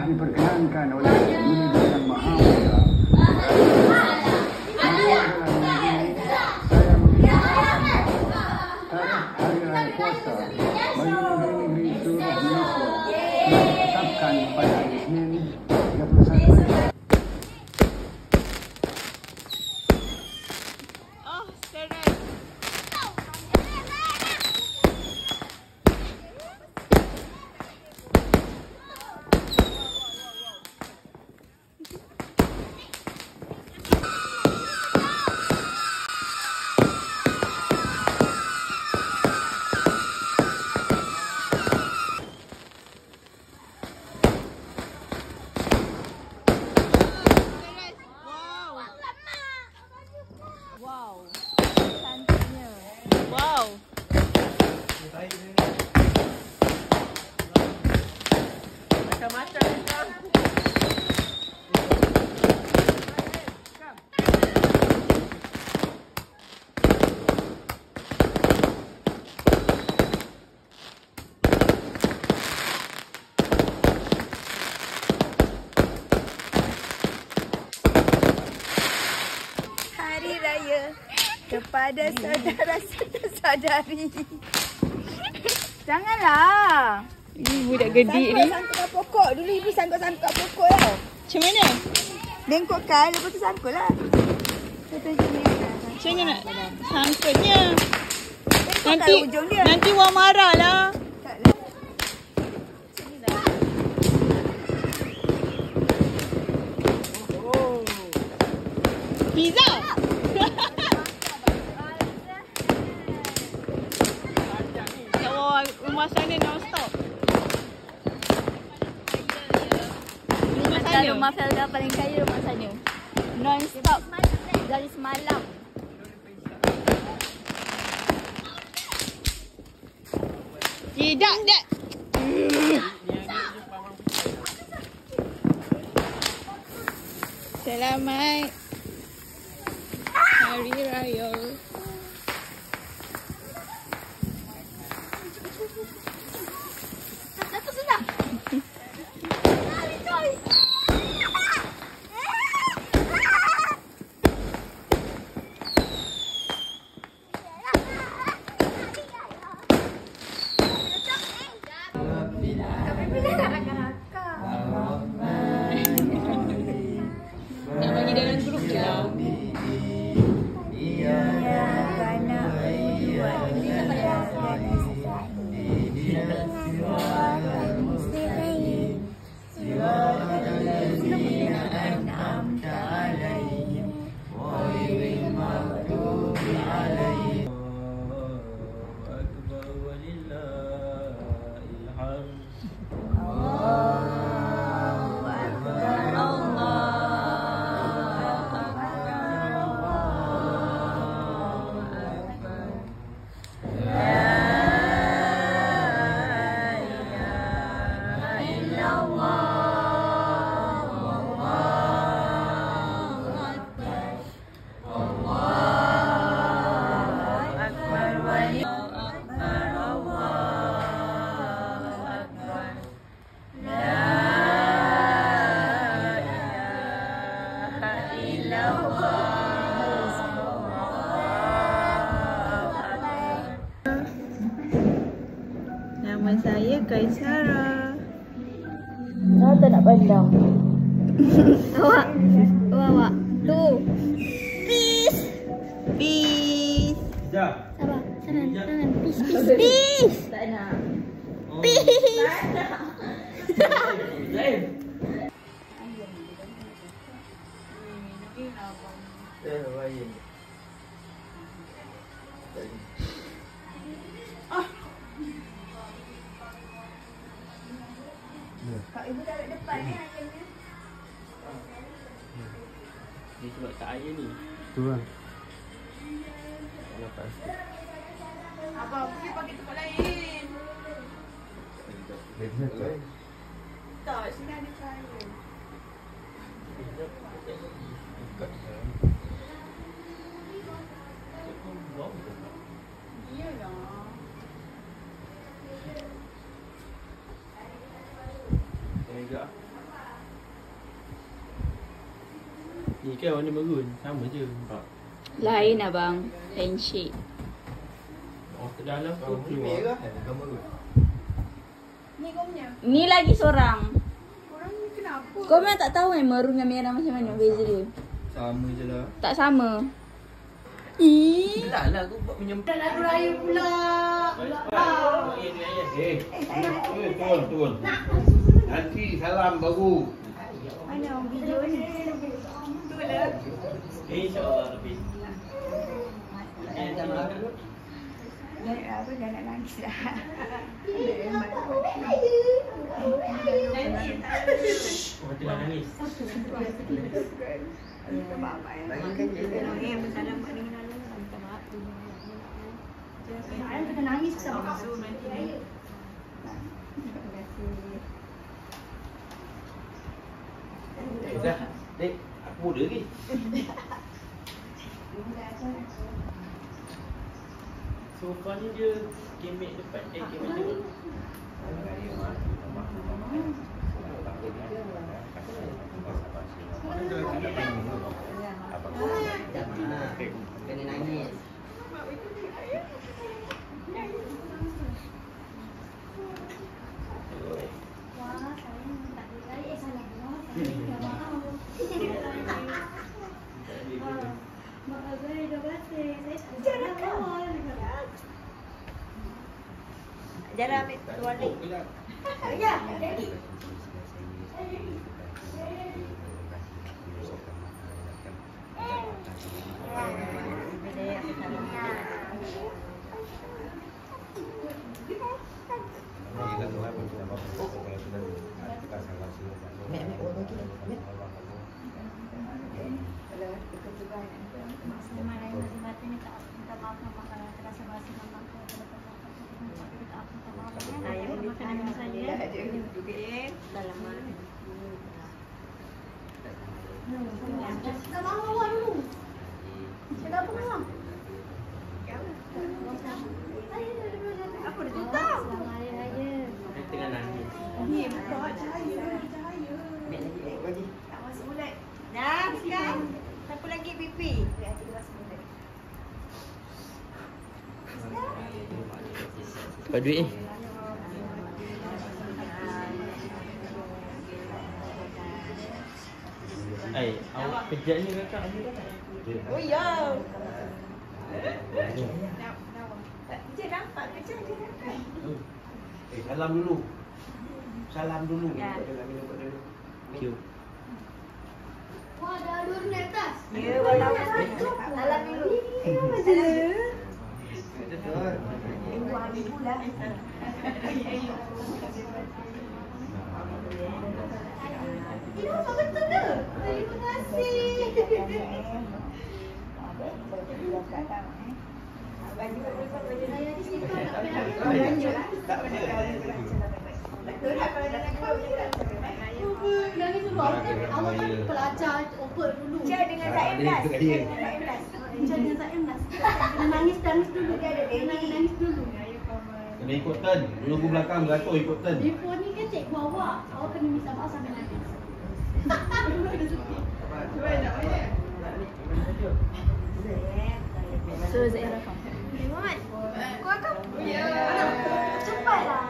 diperkenankan oleh Unit Yang Maha Mulia. Tarikh Hari Raya Puasa bagi negeri-negeri seluruh Malaysia ditetapkan pada hari Isnin 31 Wow, cantiknya. Wow. Macam-macam kan. Hari Raya kepada saudara-saudari. Janganlah. Ini budak gedik ni. Sangkut pokok. Dulu ibu sangkut-sangkut pokok tau. Macam mana? Bengkokkan, lepas tu sangkut lah. Macam mana nak sangkutnya? Bengkokkan ujung dia. Nanti Wak marah lah. Pizza. Rumah sana non-stop. Rumah sana. Rumah Felda paling kaya rumah sana. Non-stop dari semalam. Tidak, Dad. Selamat Hari Raya. Satu sudah. Nak bagi dalam grup je lah. Nama saya Kaisara. Kau tak nak pandang. Awak. Awak. Tu. Peace. Peace. Sabar. Tangan. Peace. Tak nak. Peace. Kak ibu taruh depan ni ayamnya. Dia sebab tak air ni. Tu lah. Lepas tu. Abang pergi pakai tempat lain. Tak, sini ada cahaya. Iyalah. Enggak. Ni kan warna merun. Sama je. Lain abang. Handshake. Oh, ke dalam tu keluar. Ni lagi seorang. Korang ni kenapa? Kau memang tak tahu maroon dengan merah macam mana beza dia? Sama je lah. Tak sama. Ih. Dah lah aku buat menyempat. Lagu raya pula. Turun. Nanti salam baru. Mana orang video ni? InsyaAllah lebih. Apa dah nak nangis dah. Oh, tengah nangis. Minta maaf bersalam mak dengan Allah. Minta maaf tu. Saya tengah nangis sama. Terima kasih. Dah. Dek, aku muda lagi. Sofa ni dia kemek depan. Kemek depan. Kena nangis. Jangan ambil tuan ni. Ya, jadi. Tengah nangis. Ni bawa cahaya. Tak masuk mulut. Dah, kan? Siapa lagi pipi? Dapat duit ni. Awak kejap ni kakak. Oh ya. Kerja nampak kerja dia nampak. Salam dulu. Salam dulu. Ya. Thank you. Wah, dah dua ni atas. Ya, walau salam dulu. Ibu ambil pula. Ini apa betul ke? Terima kasih. Baju saya di situ tak nangis dulu. Awak kan pelajar open dulu. Cik dengan Zaim Nas. Cik dengan Zaim Nas. Nangis dulu. Dia ada nangis dulu. Kena ikut turn. Dulu aku belakang beratur ikut turn. Before ni kan cikgu awak. Awak kena minta maaf sampai nangis. So Zaira kom. Muhammad, kau akan? Ya. Cepatlah.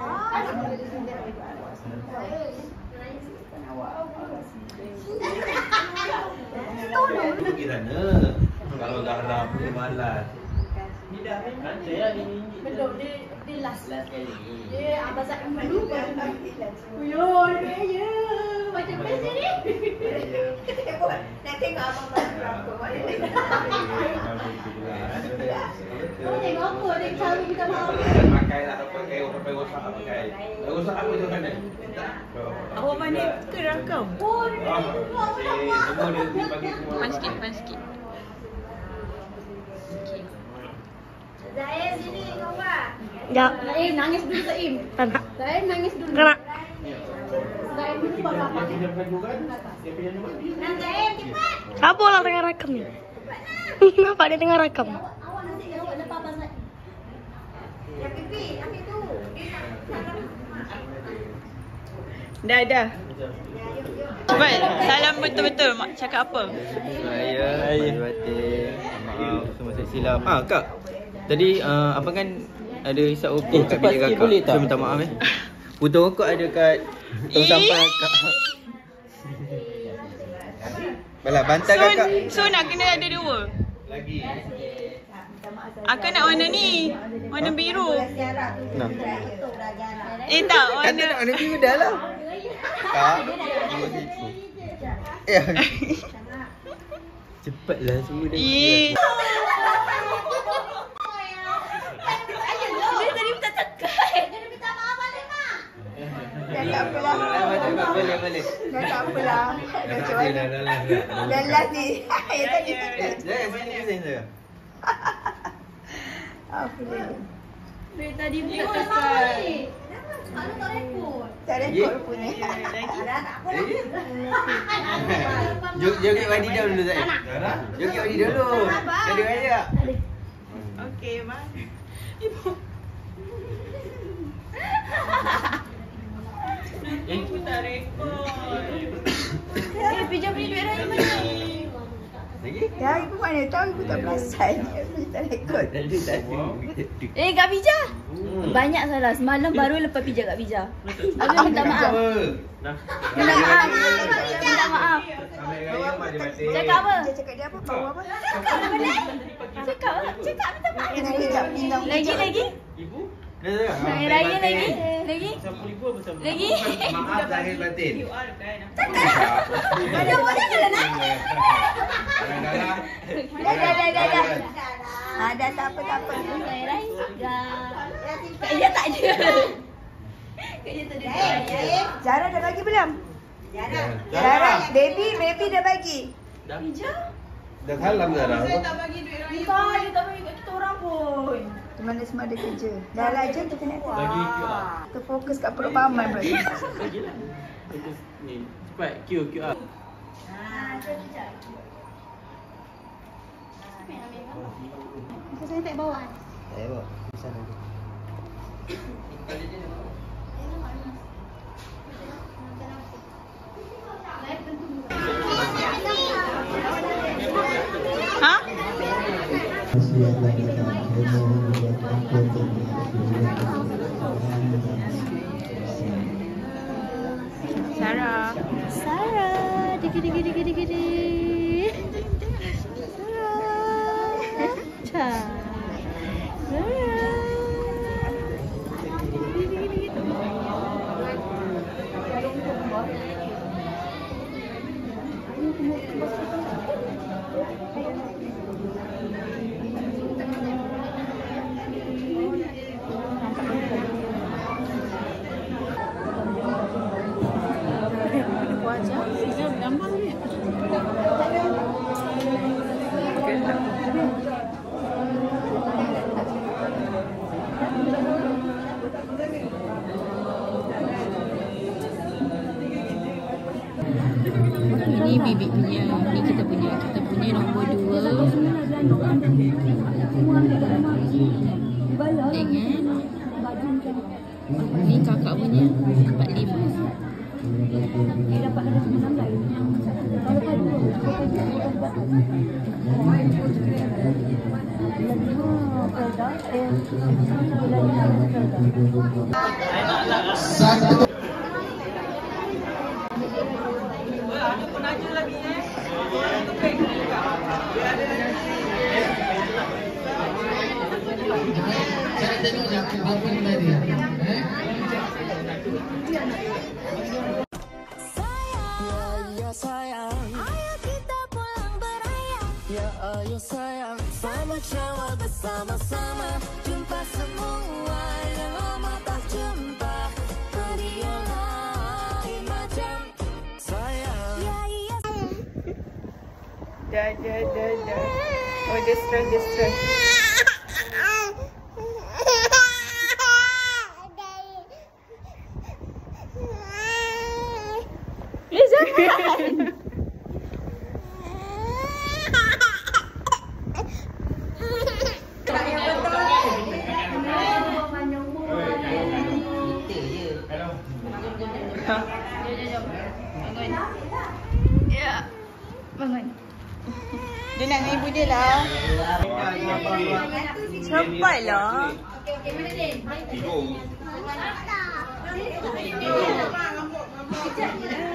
Itu kiranya kalau dah harap dia malas. Ni dah ada ya ni. Belum, dia last. Last kali. Dia Abang Zaim dulu baru Uyuh, ya. Macam best ni. Nak tengok Abang berapa. Kau tengok apa dia cara minta maaf. Pakai lah pakai rosak pakai. Rosak apa tu kan? Awak mana ke rakam? Oh, dia Semua dia bagi semua. Pan sikit. Zaim sini kau buat. Ya. Zaim nangis dulu Zaim. Tak nak. Zaim nangis dulu. Kena. Zaim dulu baru apa? Dia punya baju kan? Dia punya nama. Nah, Zaim cepat. Apa lah tengah rakam ni? Nampak dia tengah rakam. Awak nanti awak lepas Abang Zaim. Ya pipi, ambil tu. Dia nak salam. Dah. Cepat. Salam betul-betul mak cakap apa? Saya batin. Maaf semua saya silap. Kak. Tadi apa kan ada hisap rokok kat bilik kakak. boleh tak? Saya minta maaf Putus rokok ada kat tong sampah kakak. Balah bantal kakak. So nak kena ada dua. Lagi. Akak nak warna ni. Warna biru. Nah. Tak, Kan warna dia nak warna biru dah lah. Kak. Cepatlah semua dah. Ih. Dia tadi minta tekan. Dia minta maaf balik, Mak. Dah tak apalah. Boleh. Dah tak apalah. Dah macam mana? Dah last ni. Yang tadi tu. Jangan sini saya. Apa dia? Dia tadi minta Maaf tekan. balik. Kalau tak repot. Tak rekod punya. Joget mandi dulu Zaid. Joget mandi dulu. Ada aja. Okey, mak. Ibu tak rekod. Pijam beli duit raya mana? Lagi? Ya, ibu mana tahu ibu tak perasan. Ibu tak rekod. Kak Bija. Banyak salah. Semalam baru lepas pijak Kak Bija. Aku minta maaf. Minta maaf. Minta maaf. Cakap apa? Dia cakap dia apa? Bau apa? Cakap minta maaf. Kena kejap pinggang. Lagi? Ibu? Raya raya lagi? Sapu ibu apa sapu? Lagi? Maaf lahir batin. Ada orang kalau nak. Dah. Dah tak apa. Raya raya. Kak Ija tak ada. Kak Ija tak ada. Zara dah bagi belum? Zara, baby dah bagi. Dah salam Zara. Dia tak bagi kat kita orang pun. Mana semua ada kerja. Dah lah je kita nak Bagi QR. kita fokus kat perut paman pula. Bagilah. Fokus ni. Cepat QR. Saya tak bawa. Saya bawa. Bisa nanti. Ha? Sarah. Digi. Sarah. Ini bibik punya, ni kita punya nombor 2. Dengan ni kakak punya 45. Dia dapat ada 9 lain. Kalau Satu. Saya tengok jatuh apa tadi. Sayang, ayo kita pulang beraya. Ya ayo sayang, sama Jawa bersama-sama. Jumpa semua yang lama tak jumpa. Dia lain macam sayang. Ya iya. Dah. Oh, dia stress. Ya. Bangun. Dia nak dengan ibu dia lah. Cepatlah. Okey, mana Din? Tidur. Tidur.